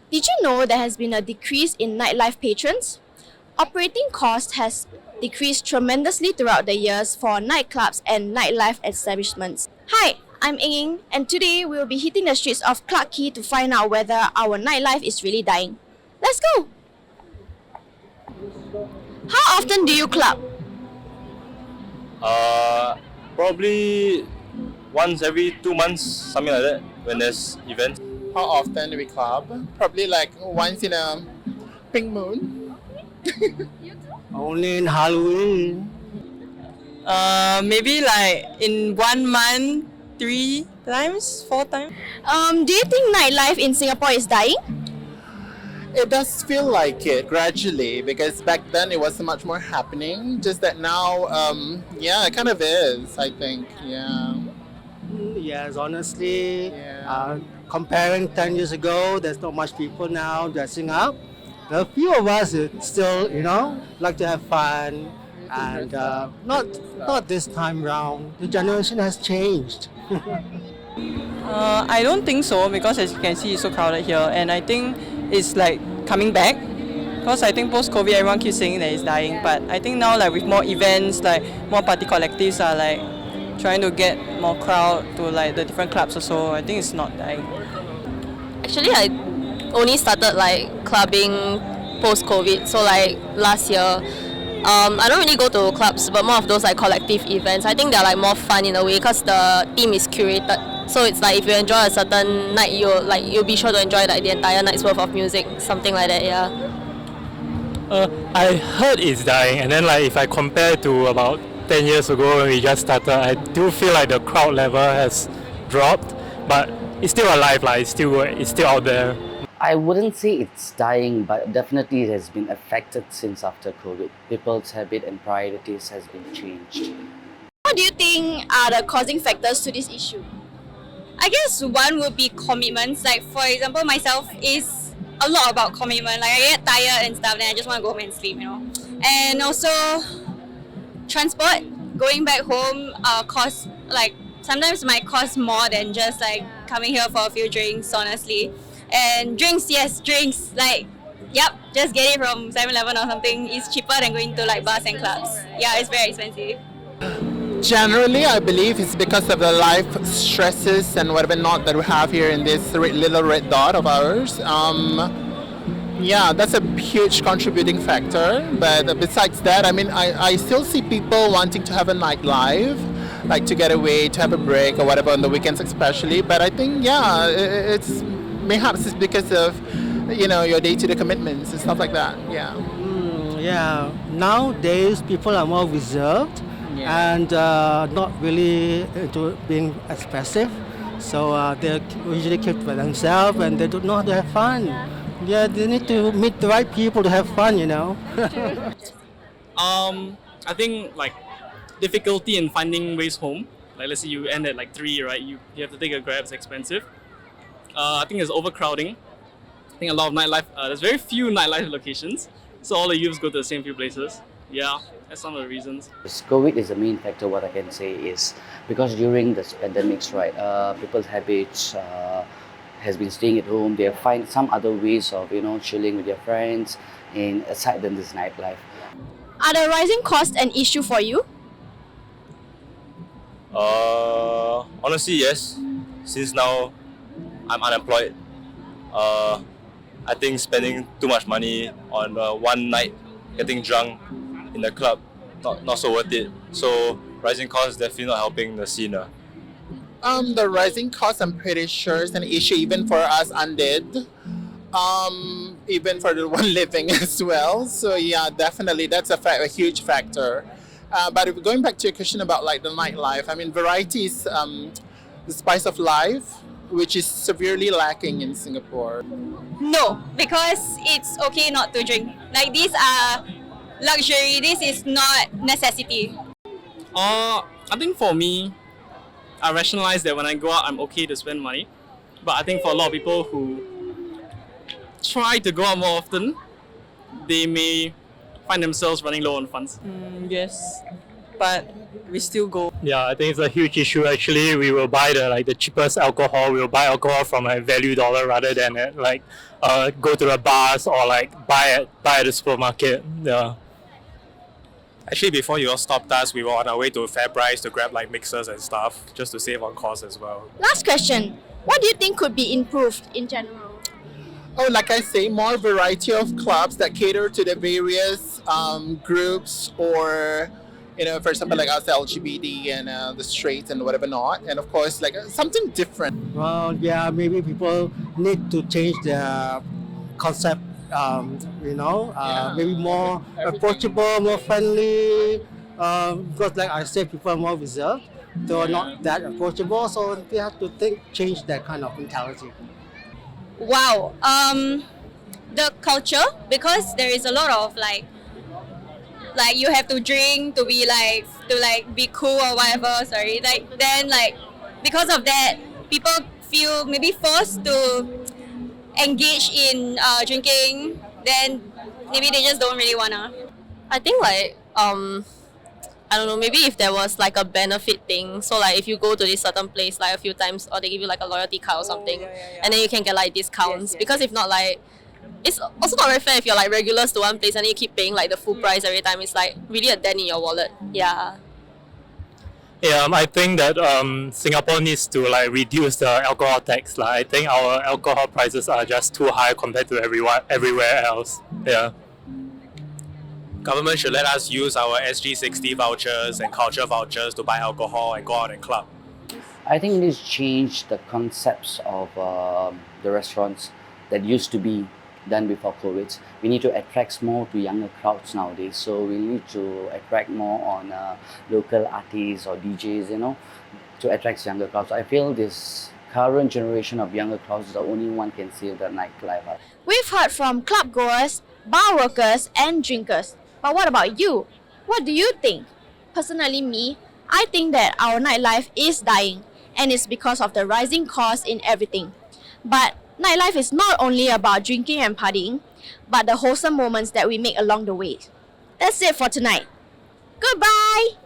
Did you know there has been a decrease in nightlife patrons? Operating cost has decreased tremendously throughout the years for nightclubs and nightlife establishments. Hi, I'm Ing Ing, and today we will be hitting the streets of Clarke Quay to find out whether our nightlife is really dying. Let's go! How often do you club? Probably once every 2 months, something like that, when there's events. How often do we club? Probably like once in a pink moon. Only in Halloween. Maybe like in 1 month, 3 times, 4 times. Do you think nightlife in Singapore is dying? It does feel like it gradually because back then it was much more happening. Just that now, it kind of is, I think. Yeah. Yes, honestly, Yeah. comparing 10 years ago, there's not much people now dressing up. There are a few of us that still, like to have fun, and not this time round. The generation has changed. I don't think so because as you can see, it's so crowded here, and I think it's like coming back. Because I think post-COVID, everyone keeps saying that it's dying, but I think now like with more events, like more party collectives are like trying to get more crowd to like the different clubs also. I think it's not dying. Actually, I only started like clubbing post-COVID, so like last year. I don't really go to clubs, but more of those like collective events. I think they're like more fun in a way because the theme is curated. So it's like if you enjoy a certain night, you'll be sure to enjoy like the entire night's worth of music, something like that. Yeah. I heard it's dying, and then like if I compare to about 10 years ago when we just started, I do feel like the crowd level has dropped, but it's still alive, like it's still out there. I wouldn't say it's dying, but definitely it has been affected since after COVID. People's habit and priorities has been changed. What do you think are the causing factors to this issue? I guess one would be commitments. Like for example, myself is a lot about commitment. Like I get tired and stuff, then I just want to go home and sleep, And also transport, going back home costs like sometimes might cost more than just like coming here for a few drinks, honestly. And drinks, yes, drinks. Like, yep, just get it from 7-Eleven or something. It's cheaper than going to like bars and clubs. Yeah, it's very expensive. Generally, I believe it's because of the life stresses and whatever not that we have here in this little red dot of ours. That's a huge contributing factor. But besides that, I mean, I still see people wanting to have a nightlife, like to get away, to have a break or whatever on the weekends especially. But I think, it's perhaps it's because of, your day-to-day commitments and stuff like that. Yeah. Nowadays people are more reserved and not really into being expressive. So they usually keep to themselves and they don't know how to have fun. Yeah, they need to meet the right people to have fun, I think like difficulty in finding ways home. Like let's say you end at like 3, right? You have to take a Grab, it's expensive. I think there's overcrowding. I think a lot of nightlife, there's very few nightlife locations, so all the youths go to the same few places. Yeah, that's some of the reasons. COVID is the main factor. What I can say is because during this pandemics, right, people's habits has been staying at home. They find some other ways of chilling with their friends and aside than this nightlife. Are the rising costs an issue for you? Honestly, yes. Since now I'm unemployed, I think spending too much money on one night getting drunk in the club, not so worth it. So rising costs definitely not helping the scene. The rising costs, I'm pretty sure, is an issue even for us undead, even for the one living as well. So yeah, definitely that's a huge factor. But if going back to your question about like the nightlife, I mean, variety is the spice of life, which is severely lacking in Singapore. No, because it's okay not to drink. Like these are luxury. This is not necessity. I think for me, I rationalize that when I go out, I'm okay to spend money. But I think for a lot of people who try to go out more often, they may find themselves running low on funds. Yes. but we still go. Yeah, I think it's a huge issue. Actually, we will buy the cheapest alcohol. We will buy alcohol from a value dollar rather than go to the bars or buy at the supermarket. Yeah. Actually, before you all stopped us, we were on our way to FairPrice to grab mixers and stuff, just to save on costs as well. Last question. What do you think could be improved in general? Oh, like I say, more variety of clubs that cater to the various groups, or for example, like us LGBT and the straight and whatever not, and of course, something different. Well, yeah, maybe people need to change their concept. Maybe more approachable, more friendly. Because, like I said, people are more reserved. They are not that approachable, so we have to change that kind of mentality. Wow. The culture, because there is a lot of you have to drink to be be cool or whatever. Sorry. Then because of that, people feel maybe forced to engage in drinking. Then maybe they just don't really wanna. I think I don't know, maybe if there was a benefit thing, so if you go to this certain place a few times, or they give you a loyalty card or something, and then you can get discounts. Yes. Because if not, it's also not very fair if you're regulars to one place and then you keep paying the full price every time. It's really a dent in your wallet. Yeah. Yeah, I think that Singapore needs to reduce the alcohol tax. I think our alcohol prices are just too high compared to everywhere else. Yeah. Government should let us use our SG60 vouchers and culture vouchers to buy alcohol and go out and club. I think it needs to change the concepts of the restaurants that used to be done before COVID. We need to attract more to younger crowds nowadays. So we need to attract more on local artists or DJs, to attract younger crowds. I feel this current generation of younger crowds is the only one can save the nightlife. We've heard from club goers, bar workers, and drinkers. But what about you? What do you think? Personally, I think that our nightlife is dying, and it's because of the rising costs in everything. But nightlife is not only about drinking and partying, but the wholesome moments that we make along the way. That's it for tonight. Goodbye!